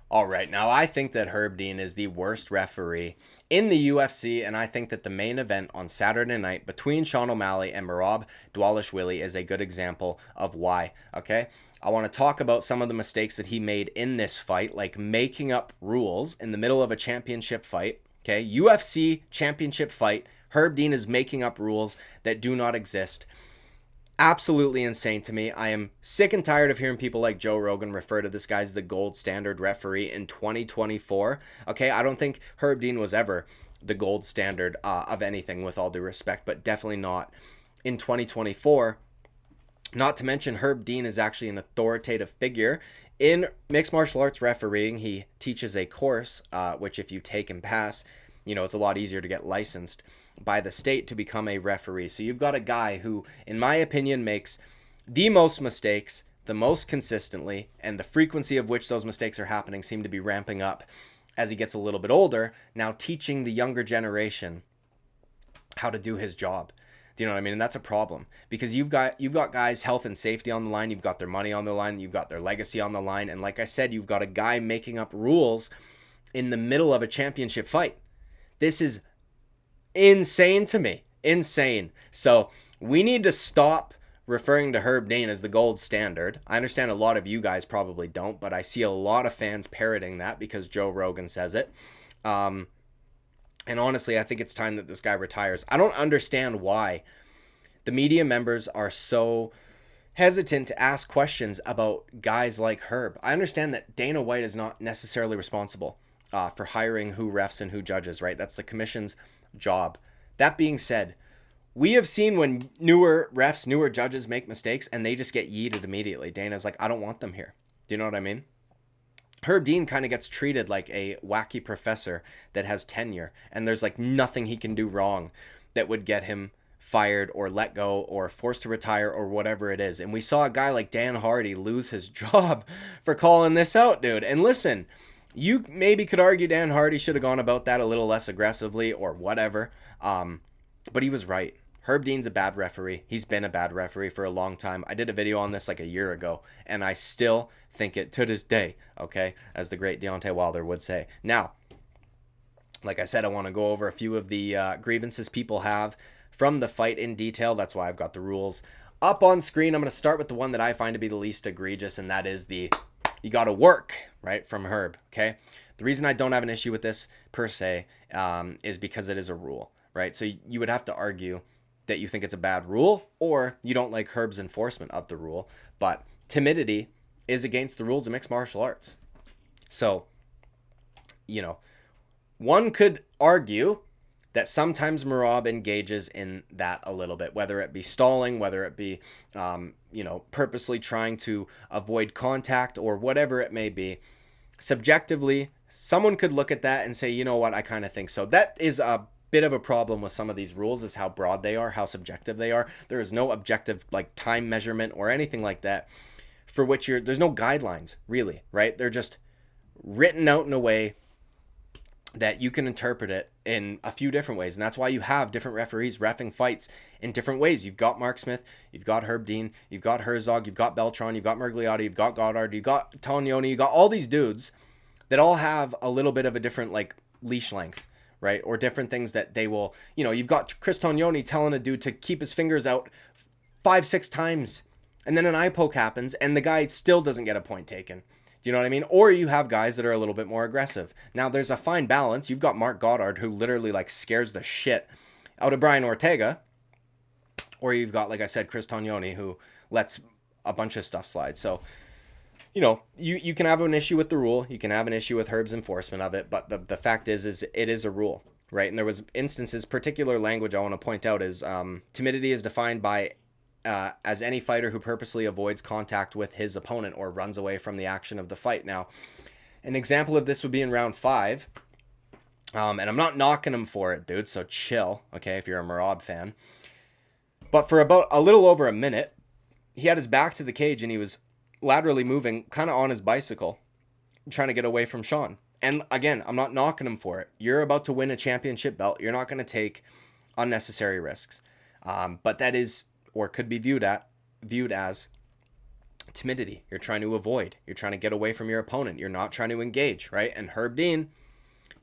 All right, now I think that Herb Dean is the worst referee in the UFC, and I think that the main event on Saturday night between Sean O'Malley and Merab Dvalishvili is a good example of why. Okay, I want to talk about some of the mistakes that he made in this fight, like making up rules in the middle of a championship fight. Okay, UFC championship fight. Herb Dean is making up rules that do not exist. Absolutely insane to me. I am sick and tired of hearing people like Joe Rogan refer to this guy as the gold standard referee in 2024. Okay, I don't think Herb Dean was ever the gold standard of anything, with all due respect, but definitely not in 2024. Not to mention, Herb Dean is actually an authoritative figure in mixed martial arts refereeing. He teaches a course, which, if you take and pass, it's a lot easier to get licensed by the state to become a referee. So you've got a guy who, in my opinion, makes the most mistakes the most consistently, and the frequency of which those mistakes are happening seem to be ramping up as he gets a little bit older, now teaching the younger generation how to do his job. Do you know what I mean? And that's a problem, because you've got guys' health and safety on the line, you've got their money on the line, you've got their legacy on the line, and like I said, you've got a guy making up rules in the middle of a championship fight. This is insane to me. Insane. So we need to stop referring to Herb Dean as the gold standard. I understand a lot of you guys probably don't, but I see a lot of fans parroting that because Joe Rogan says it. Um, and honestly, I think it's time that this guy retires. I don't understand why the media members are so hesitant to ask questions about guys like Herb. I understand that Dana White is not necessarily responsible for hiring who refs and who judges, right? That's the commission's job. That being said, we have seen when newer refs, newer judges make mistakes and they just get yeeted immediately. Dana's like, I don't want them here. Do you know what I mean? Herb Dean kind of gets treated like a wacky professor that has tenure, and there's like nothing he can do wrong that would get him fired or let go or forced to retire or whatever it is. And we saw a guy like Dan Hardy lose his job for calling this out, dude. And listen, you maybe could argue Dan Hardy should have gone about that a little less aggressively or whatever, but he was right. Herb Dean's a bad referee. He's been a bad referee for a long time. I did a video on this like a year ago, and I still think it to this day, okay, as the great Deontay Wilder would say. Now, like I said, I want to go over a few of the grievances people have from the fight in detail. That's why I've got the rules up on screen. I'm going to start with the one that I find to be the least egregious, and that is the you got to work, right, from Herb, okay? The reason I don't have an issue with this, per se, is because it is a rule, right? So you would have to argue that you think it's a bad rule, or you don't like Herb's enforcement of the rule. But timidity is against the rules of mixed martial arts. So, you know, one could argue that sometimes Merab engages in that a little bit, whether it be stalling, whether it be, purposely trying to avoid contact or whatever it may be. Subjectively, someone could look at that and say, you know what, I kind of think so. That is a bit of a problem with some of these rules, is how broad they are, how subjective they are. There is no objective like time measurement or anything like that for which there's no guidelines really, right? They're just written out in a way that you can interpret it in a few different ways. And that's why you have different referees reffing fights in different ways. You've got Mark Smith, you've got Herb Dean, you've got Herzog, you've got Beltran, you've got Mergliotti, you've got Goddard, you've got Tognoni, you've got all these dudes that all have a little bit of a different like leash length, right? Or different things that they will, you've got Chris Tognoni telling a dude to keep his fingers out 5-6 times, and then an eye poke happens and the guy still doesn't get a point taken. Do you know what I mean? Or you have guys that are a little bit more aggressive. Now there's a fine balance. You've got Mark Goddard, who literally like scares the shit out of Brian Ortega. Or you've got, like I said, Chris Tognoni, who lets a bunch of stuff slide. So, you can have an issue with the rule. You can have an issue with Herb's enforcement of it. But the fact is it is a rule, right? And there was instances, particular language I want to point out is timidity is defined by as any fighter who purposely avoids contact with his opponent or runs away from the action of the fight. Now, an example of this would be in round 5. And I'm not knocking him for it, dude, so chill, okay, if you're a Merab fan. But for about a little over a minute, he had his back to the cage and he was laterally moving kind of on his bicycle, trying to get away from Sean. And again, I'm not knocking him for it. You're about to win a championship belt. You're not going to take unnecessary risks. But that is, or could be viewed as timidity. You're trying to avoid. You're trying to get away from your opponent. You're not trying to engage, right? And Herb Dean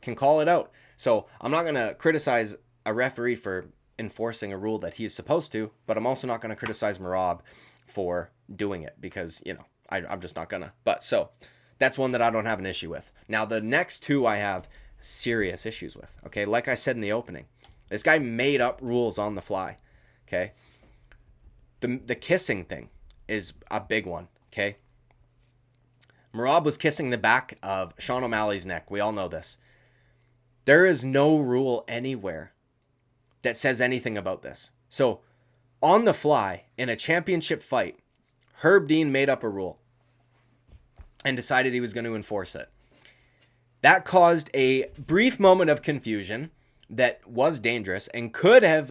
can call it out. So I'm not going to criticize a referee for enforcing a rule that he's supposed to, but I'm also not going to criticize Merab for doing it because, I'm just not going to. But so that's one that I don't have an issue with. Now, the next two I have serious issues with, okay? Like I said in the opening, this guy made up rules on the fly, okay? The kissing thing is a big one, okay? Merab was kissing the back of Sean O'Malley's neck. We all know this. There is no rule anywhere that says anything about this. So, on the fly, in a championship fight, Herb Dean made up a rule and decided he was going to enforce it. That caused a brief moment of confusion that was dangerous and could have,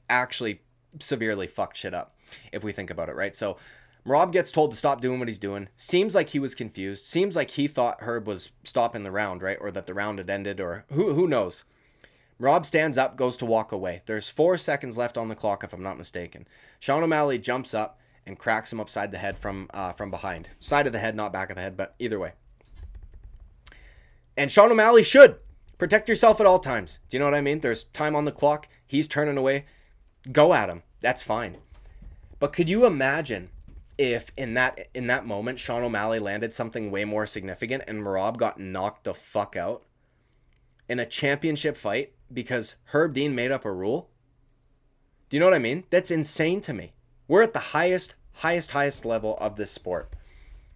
actually severely fucked shit up, if we think about it, right? So, Merab gets told to stop doing what he's doing. Seems like he was confused. Seems like he thought Herb was stopping the round, right? Or that the round had ended, or who knows. Merab stands up, goes to walk away. There's 4 seconds left on the clock, if I'm not mistaken. Sean O'Malley jumps up and cracks him upside the head from behind. Side of the head, not back of the head, but either way. And Sean O'Malley should protect yourself at all times. Do you know what I mean? There's time on the clock. He's turning away. Go at him. That's fine. But could you imagine if in that moment Sean O'Malley landed something way more significant and Merab got knocked the fuck out in a championship fight because Herb Dean made up a rule? Do you know what I mean? That's insane to me. We're at the highest level of this sport.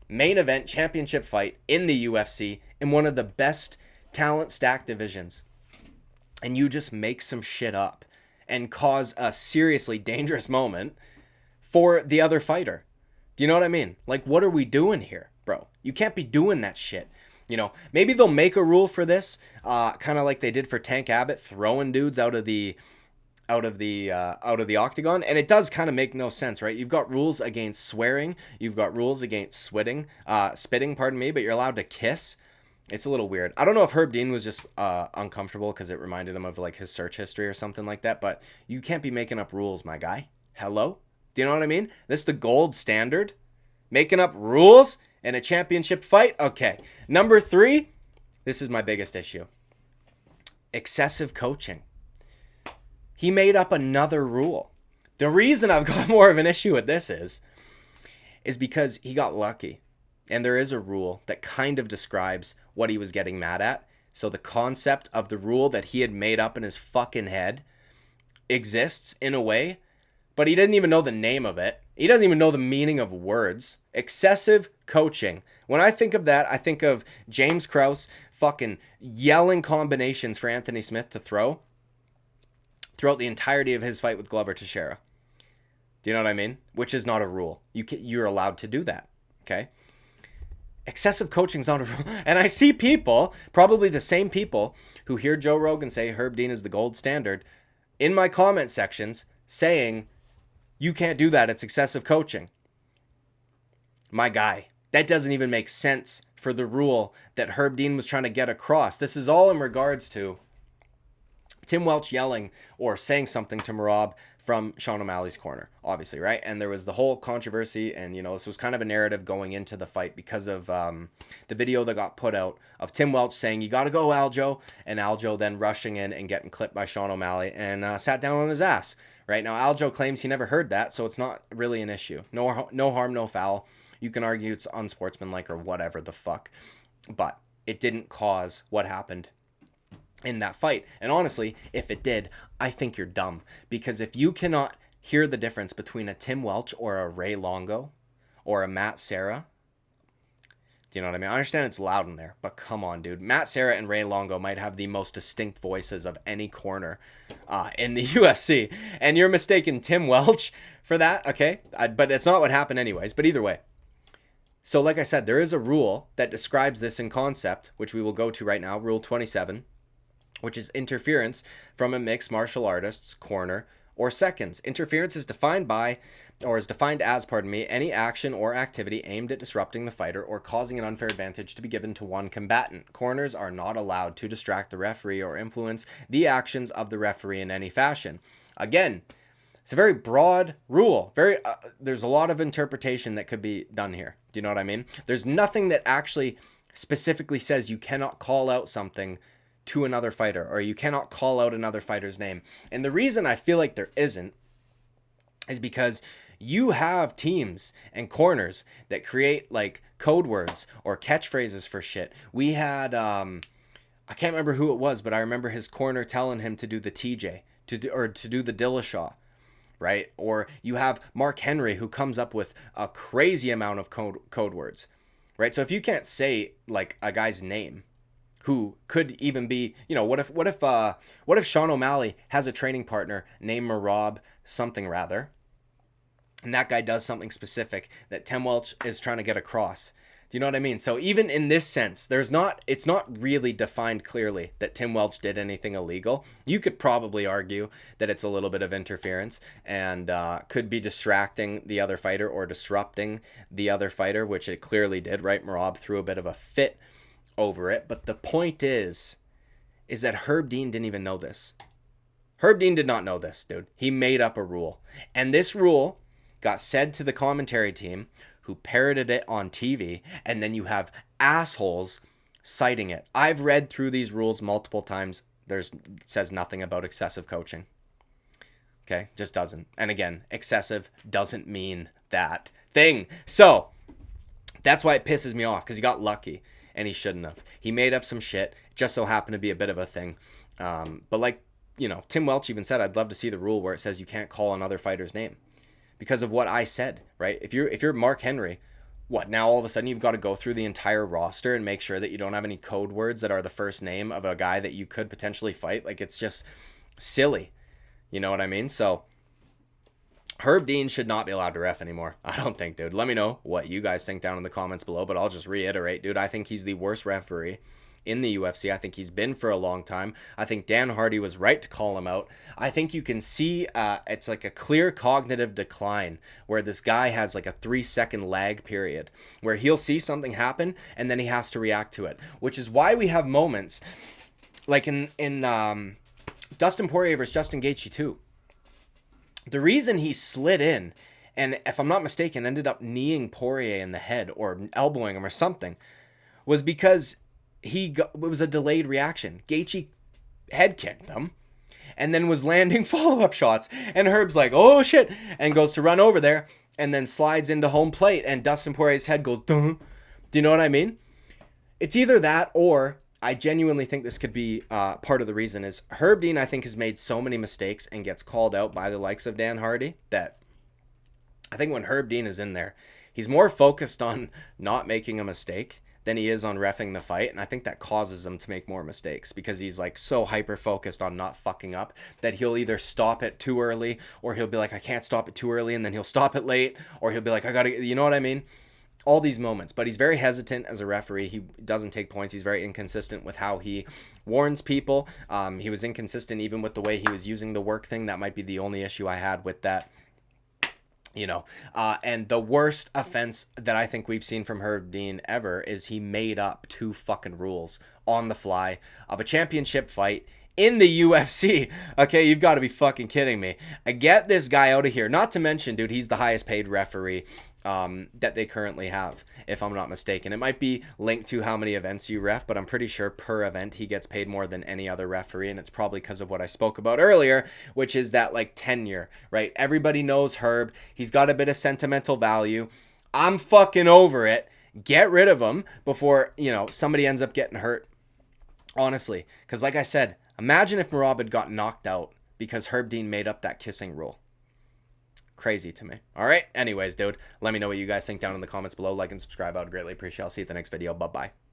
Main event championship fight in the UFC in one of the best talent stacked divisions. And you just make some shit up and cause a seriously dangerous moment for the other fighter. Do you know what I mean? What are we doing here, bro? You can't be doing that shit. Maybe they'll make a rule for this, kind of like they did for Tank Abbott, throwing dudes out of the octagon, and it does kind of make no sense, right? You've got rules against swearing, you've got rules against spitting, but you're allowed to kiss. It's a little weird. I don't know if Herb Dean was just uncomfortable because it reminded him of his search history or something like that, but you can't be making up rules, my guy. Hello? Do you know what I mean? This is the gold standard. Making up rules in a championship fight? Okay. Number 3, this is my biggest issue. Excessive coaching. He made up another rule. The reason I've got more of an issue with this is because he got lucky. And there is a rule that kind of describes what he was getting mad at. So the concept of the rule that he had made up in his fucking head exists in a way, but he didn't even know the name of it. He doesn't even know the meaning of words. Excessive coaching. When I think of that, I think of James Krause fucking yelling combinations for Anthony Smith to throw throughout the entirety of his fight with Glover Teixeira. Do you know what I mean? Which is not a rule. You're allowed to do that, okay? Excessive coaching is not a rule. And I see people, probably the same people, who hear Joe Rogan say Herb Dean is the gold standard, in my comment sections saying, you can't do that, it's excessive coaching. My guy, that doesn't even make sense for the rule that Herb Dean was trying to get across. This is all in regards to Tim Welch yelling or saying something to Merab from Sean O'Malley's corner, obviously, right? And there was the whole controversy, and this was kind of a narrative going into the fight because of the video that got put out of Tim Welch saying, you got to go, Aljo, and Aljo then rushing in and getting clipped by Sean O'Malley and sat down on his ass, right? Now, Aljo claims he never heard that, so it's not really an issue. No harm, no foul. You can argue it's unsportsmanlike or whatever the fuck, but it didn't cause what happened in that fight. And honestly, if it did, I think you're dumb. Because if you cannot hear the difference between a Tim Welch or a Ray Longo or a Matt Serra, do you know what I mean? I understand it's loud in there, but come on, dude. Matt Serra and Ray Longo might have the most distinct voices of any corner in the UFC. And you're mistaking Tim Welch for that, okay? But it's not what happened anyways. But either way. So like I said, there is a rule that describes this in concept, which we will go to right now, Rule 27, which is interference from a mixed martial artist's corner or seconds. Interference is defined as, any action or activity aimed at disrupting the fighter or causing an unfair advantage to be given to one combatant. Corners are not allowed to distract the referee or influence the actions of the referee in any fashion. Again, It's a very broad rule. There's a lot of interpretation that could be done here. Do you know what I mean? There's nothing that actually specifically says you cannot call out something to another fighter, or you cannot call out another fighter's name. And the reason I feel like there isn't is because you have teams and corners that create like code words or catchphrases for shit. We had I can't remember who it was, but I remember his corner telling him to do the TJ, to do the Dillashaw, right? Or you have Mark Henry, who comes up with a crazy amount of code words, right? So if you can't say like a guy's name, who could even be, you know, what if Sean O'Malley has a training partner named Merab something rather, and that guy does something specific that Tim Welch is trying to get across. Do you know what I mean? So even in this sense, it's not really defined clearly that Tim Welch did anything illegal. You could probably argue that it's a little bit of interference and could be distracting the other fighter or disrupting the other fighter, which it clearly did, right? Merab threw a bit of a fit over it. But the point is that Herb Dean didn't even know this. Herb Dean did not know this, dude. He made up a rule. And this rule got said to the commentary team, who parroted it on TV, and then you have assholes citing it. I've read through these rules multiple times. It says nothing about excessive coaching. Okay, just doesn't. And again, excessive doesn't mean that thing. So that's why it pisses me off, because he got lucky, and he shouldn't have. He made up some shit. Just so happened to be a bit of a thing. But like, you know, Tim Welch even said, I'd love to see the rule where it says you can't call another fighter's name. Because of what I said, right? If you're Mark Henry, what, now all of a sudden you've got to go through the entire roster and make sure that you don't have any code words that are the first name of a guy that you could potentially fight? Like, it's just silly. You know what I mean? So Herb Dean should not be allowed to ref anymore. I don't think, dude. Let me know what you guys think down in the comments below, but I'll just reiterate, dude. I think he's the worst referee in the UFC. I think he's been for a long time. I think Dan Hardy was right to call him out. I think you can see it's like a clear cognitive decline where this guy has like a 3-second lag period where he'll see something happen and then he has to react to it, which is why we have moments like in Dustin Poirier versus Justin Gaethje too. The reason he slid in and, if I'm not mistaken, ended up kneeing Poirier in the head or elbowing him or something was because it was a delayed reaction. Gaethje head kicked him and then was landing follow-up shots. And Herb's like, oh shit, and goes to run over there and then slides into home plate and Dustin Poirier's head goes, duh. Do you know what I mean? It's either that, or I genuinely think this could be part of the reason is Herb Dean, I think, has made so many mistakes and gets called out by the likes of Dan Hardy that I think when Herb Dean is in there, he's more focused on not making a mistake than he is on reffing the fight. And I think that causes him to make more mistakes because he's like so hyper focused on not fucking up that he'll either stop it too early or he'll be like, I can't stop it too early. And then he'll stop it late, or he'll be like, I gotta, you know what I mean? All these moments, but he's very hesitant as a referee. He doesn't take points. He's very inconsistent with how he warns people. He was inconsistent even with the way he was using the work thing. That might be the only issue I had with that. You know, and the worst offense that I think we've seen from Herb Dean ever is he made up 2 fucking rules on the fly of a championship fight in the UFC. Okay, you've got to be fucking kidding me. Get this guy out of here. Not to mention, dude, he's the highest paid referee that they currently have, if I'm not mistaken. It might be linked to how many events you ref, but I'm pretty sure per event he gets paid more than any other referee, and it's probably because of what I spoke about earlier, which is that like tenure, right? Everybody knows Herb. He's got a bit of sentimental value. I'm fucking over it. Get rid of him before, you know, somebody ends up getting hurt. Honestly, because like I said, imagine if Merab had got knocked out because Herb Dean made up that kissing rule. Crazy to me. All right. Anyways, dude, let me know what you guys think down in the comments below. Like and subscribe. I would greatly appreciate it. I'll see you at the next video. Bye-bye.